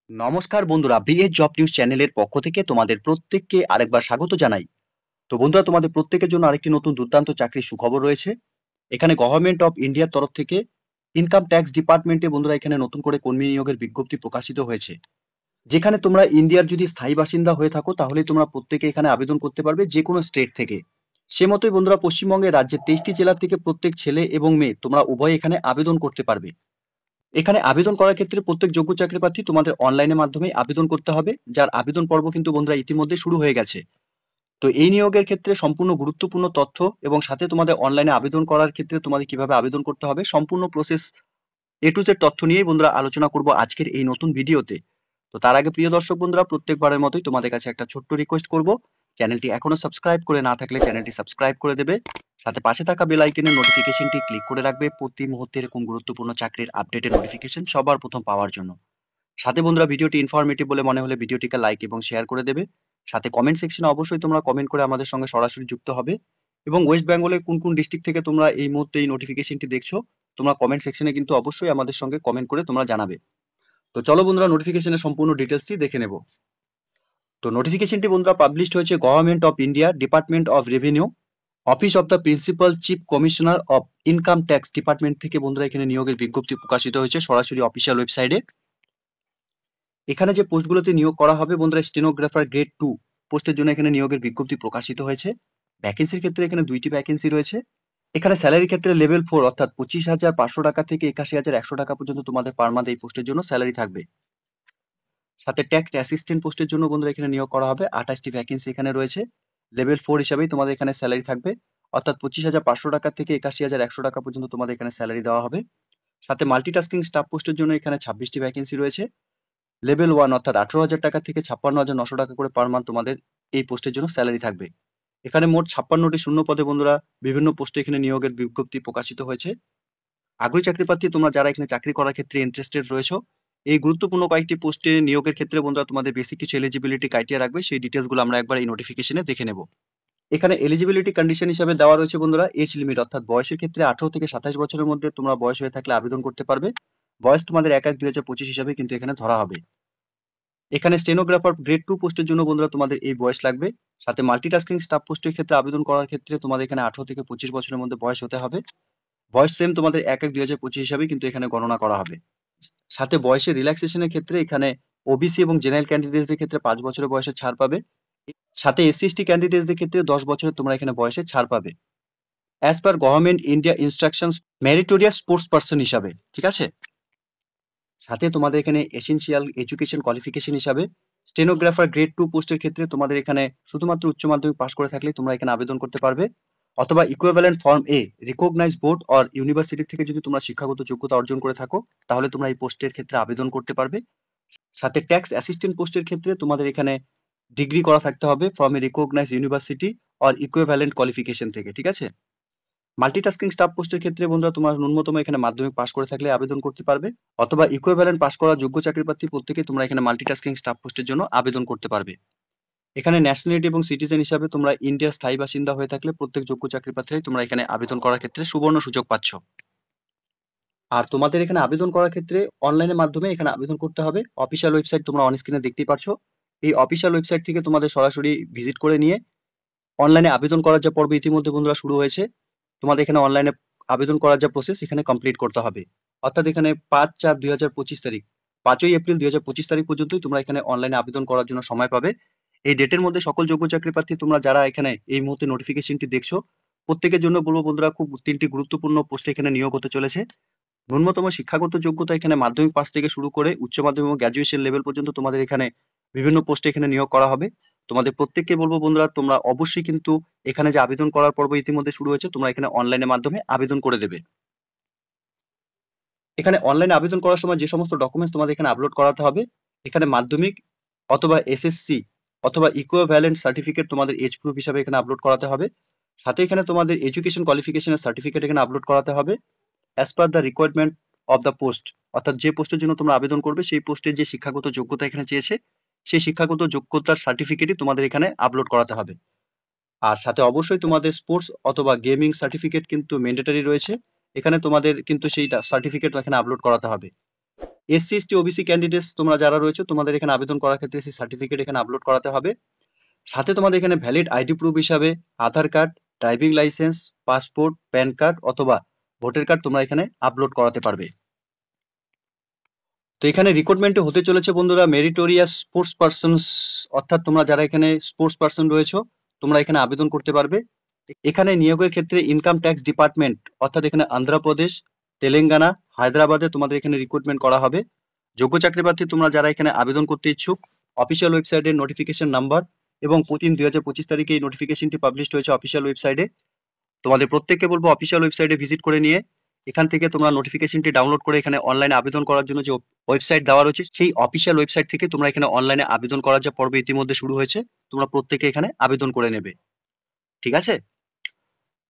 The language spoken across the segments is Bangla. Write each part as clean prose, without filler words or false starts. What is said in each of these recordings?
নমস্কার বন্ধুরা, বিএস জব নিউজ চ্যানেলের পক্ষ থেকে তোমাদের প্রত্যেককে আরেকবার স্বাগত জানাই। তো বন্ধুরা, তোমাদের প্রত্যেকের জন্য আরেকটি নতুন দুর্দান্ত চাকরির সুখবর রয়েছে। এখানে গভর্নমেন্ট অফ ইন্ডিয়ার তরফ থেকে ইনকাম ট্যাক্স ডিপার্টমেন্টে বন্ধুরা এখানে নতুন করে কর্মী নিয়োগের বিজ্ঞপ্তি প্রকাশিত হয়েছে। যেখানে তোমরা ইন্ডিয়ার যদি স্থায়ী বাসিন্দা হয়ে থাকো তাহলে তোমরা প্রত্যেকে এখানে আবেদন করতে পারবে যে কোনো স্টেট থেকে। সে মতোই বন্ধুরা, পশ্চিমবঙ্গের রাজ্যের 23টি জেলা থেকে প্রত্যেক ছেলে এবং মেয়ে তোমরা উভয় এখানে আবেদন করতে পারবে। এখানে আবেদন করার ক্ষেত্রে প্রত্যেক যোগ্য চাকরি প্রার্থী তোমাদের অনলাইনের মাধ্যমে আবেদন করতে হবে, যার আবেদন পর্ব কিন্তু বন্ধুরা ইতিমধ্যে শুরু হয়ে গেছে। তো এই নিয়োগের ক্ষেত্রে সম্পূর্ণ গুরুত্বপূর্ণ তথ্য এবং সাথে তোমাদের অনলাইনে আবেদন করার ক্ষেত্রে তোমাদের কিভাবে আবেদন করতে হবে সম্পূর্ণ প্রসেস এ টু জেড তথ্য নিয়েই বন্ধুরা আলোচনা করব আজকের এই নতুন ভিডিওতে। তো তার আগে প্রিয় দর্শক বন্ধুরা, প্রত্যেকবারের মতোই তোমাদের কাছে একটা ছোট্ট রিকোয়েস্ট করব, চ্যানেলটি এখনো সাবস্ক্রাইব করে না থাকলে চ্যানেলটি সাবস্ক্রাইব করে দেবে, সাথে পাশে থাকা বেল আইকনের নোটিফিকেশনটি ক্লিক করে রাখবে প্রতি মুহূর্তে এরকম গুরুত্বপূর্ণ চাকরির আপডেটের নোটিফিকেশন সবার প্রথম পাওয়ার জন্য। সাথে বন্ধুরা, ভিডিওটি ইনফরমেটিভ বলে মনে হলে ভিডিওটিকে লাইক এবং শেয়ার করে দেবে। সাথে কমেন্ট সেকশনে অবশ্যই তোমরা কমেন্ট করে আমাদের সঙ্গে সরাসরি যুক্ত হবে। এবং ওয়েস্ট বেঙ্গলের কোন কোন ডিস্ট্রিক্ট থেকে তোমরা এই মুহূর্তে এই নোটিফিকেশনটি দেখছো, তোমরা কমেন্ট সেকশনে কিন্তু অবশ্যই আমাদের সঙ্গে কমেন্ট করে তোমরা জানাবে। তো চলো বন্ধুরা, নোটিফিকেশনের সম্পূর্ণ ডিটেলসটি দেখে নেব। তো নোটিফিকেশনটি বন্ধুরা পাবলিশড হয়েছে government of India, department of revenue, office of the principal chief commissioner of income tax department থেকে বন্ধুরা এখানে নিয়োগের বিজ্ঞপ্তি প্রকাশিত হয়েছে সরাসরি অফিসিয়াল ওয়েবসাইটে। এখানে যে পোস্টগুলোতে নিয়োগ করা হবে বন্ধুরা, স্টেনোগ্রাফার গ্রেড 2 পোস্টের জন্য এখানে নিয়োগের বিজ্ঞপ্তি প্রকাশিত হয়েছে। ভ্যাকেন্সির ক্ষেত্রে এখানে 2টি ভ্যাকেন্সি রয়েছে। এখানে স্যালারির ক্ষেত্রে লেভেল 4 অর্থাৎ 25,500 টাকা থেকে 81,100 টাকা পর্যন্ত তোমাদের পার মান্থ এই পোস্টের জন্য স্যালারি থাকবে। সাথে ট্যাক্স অ্যাসিস্ট্যান্ট পোস্টের জন্য বন্ধুরা এখানে নিয়োগ করা হবে। 28টি ভ্যাকেন্সি এখানে রয়েছে। লেভেল 4 হিসাবেই তোমাদের এখানে স্যালারি থাকবে, অর্থাৎ 25,500 টাকা থেকে 81,100 টাকা পর্যন্ত তোমাদের এখানে স্যালারি দেওয়া হবে। সাথে মাল্টিটাস্কিং স্টাফ পোস্টের জন্য এখানে 26টি ভ্যাকেন্সি রয়েছে। লেভেল 1 অর্থাৎ 18,000 টাকা থেকে 56,900 টাকা করে পার মান্থ তোমাদের এই পোস্টের জন্য স্যালারি থাকবে। এখানে মোট 56টি শূন্য পদে বন্ধুরা বিভিন্ন পোস্টে এখানে নিয়োগের বিজ্ঞপ্তি প্রকাশিত হয়েছে। আগ্রহী চাকরি প্রার্থী তোমরা যারা এখানে চাকরি করার ক্ষেত্রে ইন্টারেস্টেড রয়েছো, এই গুরুত্বপূর্ণ কয়েকটি পোস্টে নিয়োগের ক্ষেত্রে বন্ধুরা তোমাদের বেসিক কিছু এলিজিবিলিটি ক্রাইটেরিয়া রাখবে, সেই ডিটেলসগুলো আমরা একবার এই নোটিফিকেশনে দেখে নেব। এখানে এলিজিবিলিটি কন্ডিশন হিসাবে দেওয়া রয়েছে বন্ধুরা এজ লিমিট, অর্থাৎ বয়সের ক্ষেত্রে 18 থেকে 27 বছরের মধ্যে তোমরা বয়স হয়ে থাকলে আবেদন করতে পারবে। বয়স তোমাদের 1/1/2025 হিসাবে কিন্তু এখানে ধরা হবে। এখানে স্টেনোগ্রাফার গ্রেড 2 পোস্টের জন্য বন্ধুরা তোমাদের এই বয়স লাগবে। সাথে মাল্টিটাস্কিং স্টাফ পোস্টের ক্ষেত্রে আবেদন করার ক্ষেত্রে তোমাদের এখানে 18 থেকে 25 বছরের মধ্যে বয়স হতে হবে। বয়স সেম তোমাদের 1/1/2025 হিসাবে কিন্তু এখানে গণনা করা হবে। সাথে বয়সের রিল্যাক্সেশনের ক্ষেত্রে এখানে ওবিসি এবং জেনারেল ক্যান্ডিডেটসদের ক্ষেত্রে 5 বছরের বয়সে ছাড় পাবে। সাথে এসসি এসটি ক্যান্ডিডেটসদের ক্ষেত্রে 10 বছরের তোমরা এখানে বয়সে ছাড় পাবে। As per government India instructions meritorious sports person হিসাবে, ঠিক আছে। সাথে তোমাদের এখানে এসেনশিয়াল এডুকেশন কোয়ালিফিকেশন হিসাবে স্টেনোগ্রাফার গ্রেড 2 পোস্টের ক্ষেত্রে তোমাদের এখানে শুধুমাত্র উচ্চ মাধ্যমিক পাস করে থাকলে তোমরা এখানে আবেদন করতে পারবে, অথবা equivalent from a recognised board or university থেকে যদি তোমরা শিক্ষাগত যোগ্যতা অর্জন করে থাকো তাহলে তোমরা এই পোস্টের ক্ষেত্রে আবেদন করতে পারবে। সাথে ট্যাক্স অ্যাসিস্ট্যান্ট পোস্টের ক্ষেত্রে তোমাদের এখানে ডিগ্রি করা থাকতে হবে from a recognised university or equivalent qualification থেকে, ঠিক আছে। মাল্টিটাস্কিং স্টাফ পোস্টের ক্ষেত্রে বন্ধুরা তোমরা ন্যূনতম এখানে মাধ্যমিক পাস করে থাকলে আবেদন করতে পারবে, অথবা ইকুইভ্যালেন্ট পাস করা যোগ্য চাকরি প্রার্থী প্রত্যেকে তোমরা এখানে মাল্টিটাস্কিং স্টাফ পোস্টের জন্য আবেদন করতে পারবে। এখানে ন্যাশনালিটি এবং সিটিজেন হিসাবে তোমরা ইন্ডিয়ার স্থায়ী বাসিন্দা হয়ে থাকলে প্রত্যেক যোগ্য চাকরি প্রার্থী তোমরা এখানে আবেদন করার ক্ষেত্রে সুবর্ণ সুযোগ পাচ্ছ। আর তোমাদের এখানে আবেদন করার ক্ষেত্রে অনলাইনের মাধ্যমে এখানে আবেদন করতে হবে। অফিসিয়াল ওয়েবসাইট তোমরা অন স্ক্রিনে দেখতেই পারছো। এই অফিসিয়াল ওয়েবসাইট থেকে তোমাদের সরাসরি ভিজিট করে নিয়ে অনলাইনে আবেদন করার যে পর্ব ইতিমধ্যে বন্ধুরা শুরু হয়েছে, তোমাদের এখানে অনলাইনে আবেদন করার যে প্রসেস এখানে কমপ্লিট করতে হবে। অর্থাৎ এখানে 5/4/2025 তারিখ, 5ই এপ্রিল 2025 তারিখ পর্যন্তই তোমরা এখানে অনলাইনে আবেদন করার জন্য সময় পাবে। এই ডেটের মধ্যে সকল যোগ্য চাকরি প্রার্থী তোমরা যারা এখানে এই মুহূর্তে নোটিফিকেশনটি দেখছো, প্রত্যেকের জন্য বলবো বন্ধুরা খুব 3টি গুরুত্বপূর্ণ পোস্টে এখানে নিয়োগ হতে চলেছে। ন্যূনতম শিক্ষাগত যোগ্যতা এখানে মাধ্যমিক পাস থেকে শুরু করে উচ্চ মাধ্যমিক এবং গ্র্যাজুয়েশন লেভেল পর্যন্ত তোমাদের এখানে বিভিন্ন পোস্টে এখানে নিয়োগ করা হবে। তোমাদের প্রত্যেককে বলবো বন্ধুরা তোমরা অবশ্যই কিন্তু এখানে যে আবেদন করার পর্ব ইতিমধ্যে শুরু হয়েছে তোমরা এখানে অনলাইনের মাধ্যমে আবেদন করে দেবে। এখানে অনলাইনে আবেদন করার সময় যে সমস্ত ডকুমেন্টস তোমাদের এখানে আপলোড করাতে হবে, এখানে মাধ্যমিক অথবা এসএসসি অথবা ইকুইভ্যালেন্ট সার্টিফিকেট তোমাদের এজ প্রুফ হিসাবে এখানে আপলোড করাতে হবে। সাথে এখানে তোমাদের এডুকেশন কোয়ালিফিকেশনের সার্টিফিকেট এখানে আপলোড করাতে হবে as per the requirement of the post, অর্থাৎ যে পোস্টের জন্য তোমরা আবেদন করবে সেই পোস্টের যে শিক্ষাগত যোগ্যতা এখানে চেয়েছে সেই শিক্ষাগত যোগ্যতার সার্টিফিকেটই তোমাদের এখানে আপলোড করাতে হবে। আর সাথে অবশ্যই তোমাদের স্পোর্টস অথবা গেমিং সার্টিফিকেট কিন্তু ম্যান্ডেটরি রয়েছে, এখানে তোমাদের কিন্তু সেই সার্টিফিকেট এখানে আপলোড করাতে হবে। এসসি এসটি ওবিসি ক্যান্ডিডেটস তোমরা যারা রয়েছে তোমাদের এখানে আবেদন করার ক্ষেত্রে সেই সার্টিফিকেট এখানে আপলোড করাতে হবে। সাথে তোমাদের এখানে ভ্যালিড আইডি প্রুফ হিসাবে Aadhaar card, driving licence, passport, PAN card অথবা ভোটার কার্ড তোমরা এখানে আপলোড করাতে পারবে। তো এখানে রিক্রুটমেন্টে হতে চলেছে বন্ধুরা মেরিটোরিয়াস স্পোর্টস পারসনস, অর্থাৎ তোমরা যারা এখানে স্পোর্টস পারসন রয়েছো তোমরা এখানে আবেদন করতে পারবে। এখানে নিয়োগের ক্ষেত্রে ইনকাম ট্যাক্স ডিপার্টমেন্ট অর্থাৎ এখানে অন্ধ্রপ্রদেশ, তেলেঙ্গানা, হায়দ্রাবাদে তোমাদের এখানে রিক্রুটমেন্ট করা হবে। যোগ্য চাকরি প্রার্থী তোমরা যারা এখানে আবেদন করতে ইচ্ছুক, অফিসিয়াল ওয়েবসাইটের নোটিফিকেশন নাম্বার এবং ২/৩/২০২৫ তারিখে এই নোটিফিকেশনটি পাবলিশড হয়েছে অফিসিয়াল ওয়েবসাইটে। তোমাদের প্রত্যেককে বলবো অফিসিয়াল ওয়েবসাইটে ভিজিট করে নিয়ে এখান থেকে তোমরা নোটিফিকেশনটি ডাউনলোড করে এখানে অনলাইনে আবেদন করার জন্য যে ওয়েবসাইট দেওয়া রয়েছে সেই অফিসিয়াল ওয়েবসাইট থেকে তোমরা এখানে অনলাইনে আবেদন করার যে পর্ব ইতিমধ্যে শুরু হয়েছে তোমরা প্রত্যেকে এখানে আবেদন করে নেবে। ঠিক আছে?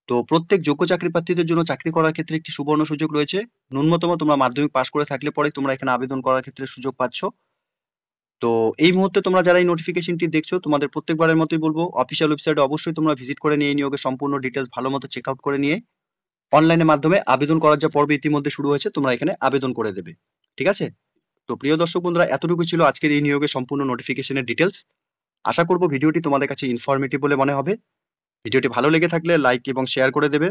তো প্রত্যেক যোগ্য চাকরি প্রার্থীদের জন্য চাকরি করার ক্ষেত্রে একটি সুবর্ণ সুযোগ রয়েছে। ন্যূনতম তোমরা মাধ্যমিক পাস করে থাকলে পরে তোমরা এখানে আবেদন করার ক্ষেত্রে সুযোগ পাচ্ছ। তো এই মুহূর্তে তোমরা যারা এই নোটিফিকেশনটি দেখছো তোমাদের প্রত্যেকবারের মতোই বলবো অফিসিয়াল ওয়েবসাইটে অবশ্যই তোমরা ভিজিট করে নিয়ে এই নিয়োগের সম্পূর্ণ ডিটেলস ভালো মতো চেক আউট করে নিয়ে অনলাইনের মাধ্যমে আবেদন করার যে পর্ব ইতিমধ্যে শুরু হয়েছে তোমরা এখানে আবেদন করে দেবে। ঠিক আছে? তো প্রিয় দর্শক বন্ধুরা এতটুকু ছিল আজকের এই নিয়োগের সম্পূর্ণ নোটিফিকেশনের ডিটেলস। আশা করব ভিডিওটি তোমাদের কাছে ইনফরমেটিভ বলে মনে হবে। ভিডিওটি ভালো লেগে থাকলে লাইক এবং শেয়ার করে দেবে।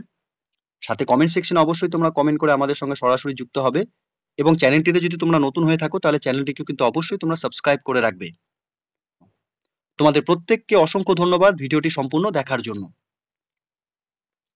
সাথে কমেন্ট সেকশনে অবশ্যই তোমরা কমেন্ট করে আমাদের সঙ্গে সরাসরি যুক্ত হবে এবং চ্যানেলটিতে যদি তোমরা নতুন হয়ে থাকো তাহলে চ্যানেলটিকে কিন্তু অবশ্যই তোমরা সাবস্ক্রাইব করে রাখবে। তোমাদের প্রত্যেককে অসংখ্য ধন্যবাদ ভিডিওটি সম্পূর্ণ দেখার জন্য।